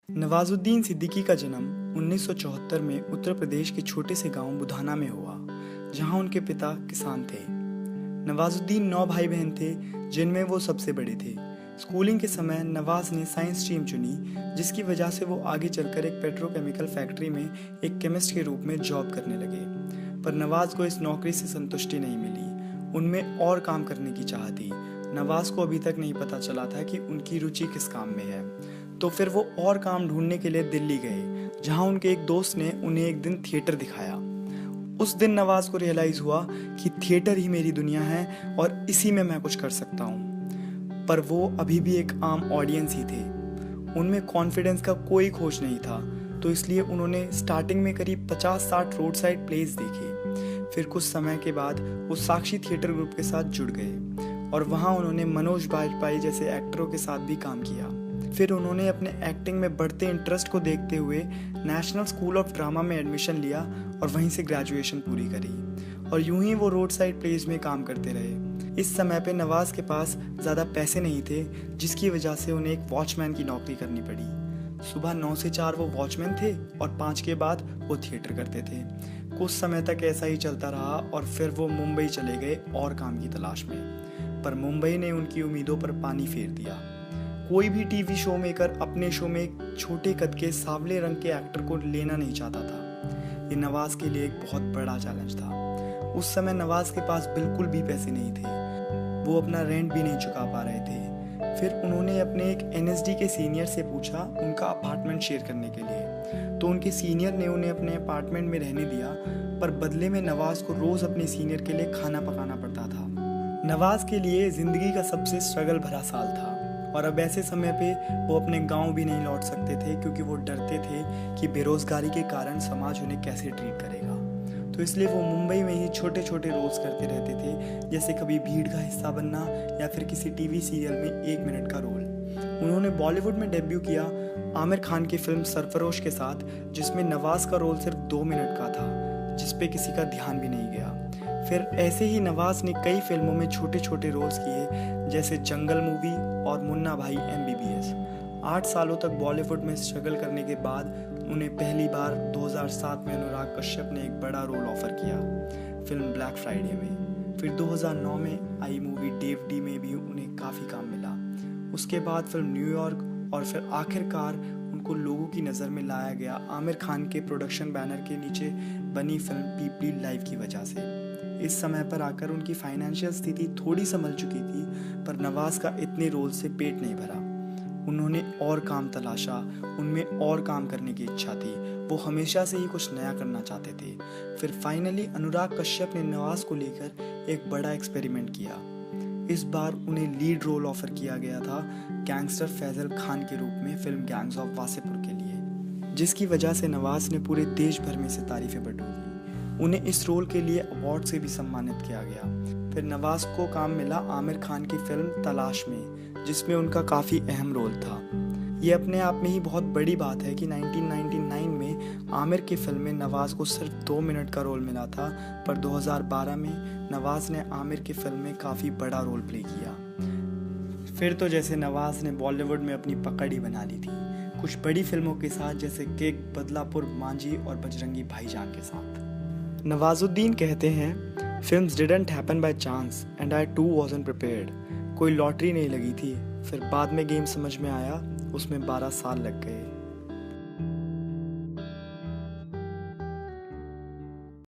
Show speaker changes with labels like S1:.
S1: नवाजुद्दीन सिद्दीकी का जन्म 1974 में उत्तर प्रदेश के छोटे से गांव बुधाना में हुआ, जहां उनके पिता किसान थे। नवाजुद्दीन 9 भाई बहन थे, जिनमें वो सबसे बड़े थे। स्कूलिंग के समय नवाज ने साइंस स्ट्रीम चुनी, जिसकी वजह से वो आगे चलकर एक पेट्रोकेमिकल फैक्ट्री में एक केमिस्ट के रूप में जॉब करने लगे। पर नवाज को इस नौकरी से संतुष्टि नहीं मिली, उनमें और काम करने की चाह थी। नवाज को अभी तक नहीं पता चला था कि उनकी रुचि किस काम में है, तो फिर वो और काम ढूंढने के लिए दिल्ली गए, जहां उनके एक दोस्त ने उन्हें एक दिन थिएटर दिखाया। उस दिन नवाज को रियलाइज हुआ कि थिएटर ही मेरी दुनिया है और इसी में मैं कुछ कर सकता हूँ। पर वो अभी भी एक आम ऑडियंस ही थे, उनमें कॉन्फिडेंस का कोई खोज नहीं था, तो इसलिए उन्होंने स्टार्टिंग में करीब 50-60 रोड साइड प्लेस देखे। फिर कुछ समय के बाद वो साक्षी थिएटर ग्रुप के साथ जुड़ गए और वहाँ उन्होंने मनोज बाजपेयी जैसे एक्टरों के साथ भी काम किया। फिर उन्होंने अपने एक्टिंग में बढ़ते इंटरेस्ट को देखते हुए नेशनल स्कूल ऑफ ड्रामा में एडमिशन लिया और वहीं से ग्रेजुएशन पूरी करी, और यूं ही वो रोड साइड प्लेस में काम करते रहे। इस समय पे नवाज के पास ज़्यादा पैसे नहीं थे, जिसकी वजह से उन्हें एक वॉचमैन की नौकरी करनी पड़ी। सुबह 9 से 4 वो वॉचमैन थे और 5 के बाद वो थिएटर करते थे। कुछ समय तक ऐसा ही चलता रहा और फिर वो मुंबई चले गए और काम की तलाश में। पर मुंबई ने उनकी उम्मीदों पर पानी फेर दिया। कोई भी टीवी शो मेकर अपने शो में एक छोटे कद के सांवले रंग के एक्टर को लेना नहीं चाहता था। ये नवाज के लिए एक बहुत बड़ा चैलेंज था। उस समय नवाज के पास बिल्कुल भी पैसे नहीं थे, वो अपना रेंट भी नहीं चुका पा रहे थे। फिर उन्होंने अपने एक एनएसडी के सीनियर से पूछा उनका अपार्टमेंट शेयर करने के लिए, तो उनके सीनियर ने उन्हें अपने अपार्टमेंट में रहने दिया, पर बदले में नवाज को रोज अपने सीनियर के लिए खाना पकाना पड़ता था। नवाज के लिए जिंदगी का सबसे स्ट्रगल भरा साल था, और अब ऐसे समय पे वो अपने गांव भी नहीं लौट सकते थे, क्योंकि वो डरते थे कि बेरोजगारी के कारण समाज उन्हें कैसे ट्रीट करेगा। तो इसलिए वो मुंबई में ही छोटे छोटे रोल्स करते रहते थे, जैसे कभी भीड़ का हिस्सा बनना या फिर किसी टीवी सीरियल में 1 मिनट का रोल। उन्होंने बॉलीवुड में डेब्यू किया आमिर खान की फिल्म सरफरोश के साथ, जिसमें नवाज का रोल सिर्फ 2 मिनट का था, जिसपे किसी का ध्यान भी नहीं गया। फिर ऐसे ही नवाज ने कई फिल्मों में छोटे छोटे रोल्स किए, जैसे जंगल मूवी और मुन्ना भाई MBBS। 8 सालों तक बॉलीवुड में स्ट्रगल करने के बाद उन्हें पहली बार 2007 में अनुराग कश्यप ने एक बड़ा रोल ऑफर किया फिल्म ब्लैक फ्राइडे में। फिर 2009 में आई मूवी डेव डी में भी उन्हें काफ़ी काम मिला। उसके बाद फिल्म न्यूयॉर्क, और फिर आखिरकार उनको लोगों की नज़र में लाया गया आमिर खान के प्रोडक्शन बैनर के नीचे बनी फिल्म पीपली लाइव की वजह से। इस समय पर आकर उनकी फाइनेंशियल स्थिति थोड़ी संभल चुकी थी, पर नवाज का इतने रोल से पेट नहीं भरा। उन्होंने और काम तलाशा, उनमें और काम करने की इच्छा थी, वो हमेशा से ही कुछ नया करना चाहते थे। फिर फाइनली अनुराग कश्यप ने नवाज को लेकर एक बड़ा एक्सपेरिमेंट किया। इस बार उन्हें लीड रोल ऑफर किया गया था गैंगस्टर फैजल खान के रूप में फिल्म गैंग्स ऑफ वासेपुर के लिए, जिसकी वजह से नवाज ने पूरे देश भर में से तारीफें बटोरी। उन्हें इस रोल के लिए अवार्ड से भी सम्मानित किया गया। फिर नवाज को काम मिला आमिर खान की फिल्म तलाश में, जिसमें उनका काफ़ी अहम रोल था। ये अपने आप में ही बहुत बड़ी बात है कि 1999 में आमिर की फिल्म में नवाज को सिर्फ 2 मिनट का रोल मिला था, पर 2012 में नवाज ने आमिर की फिल्म में काफ़ी बड़ा रोल प्ले किया। फिर तो जैसे नवाज ने बॉलीवुड में अपनी पकड़ ही बना ली थी, कुछ बड़ी फिल्मों के साथ, जैसे किक, बदलापुर, मांझी और बजरंगी भाईजान के साथ। नवाजुद्दीन कहते हैं, films didn't happen by chance and I too wasn't prepared. कोई लॉटरी नहीं लगी थी, फिर बाद में गेम समझ में आया, उसमें 12 साल लग गए।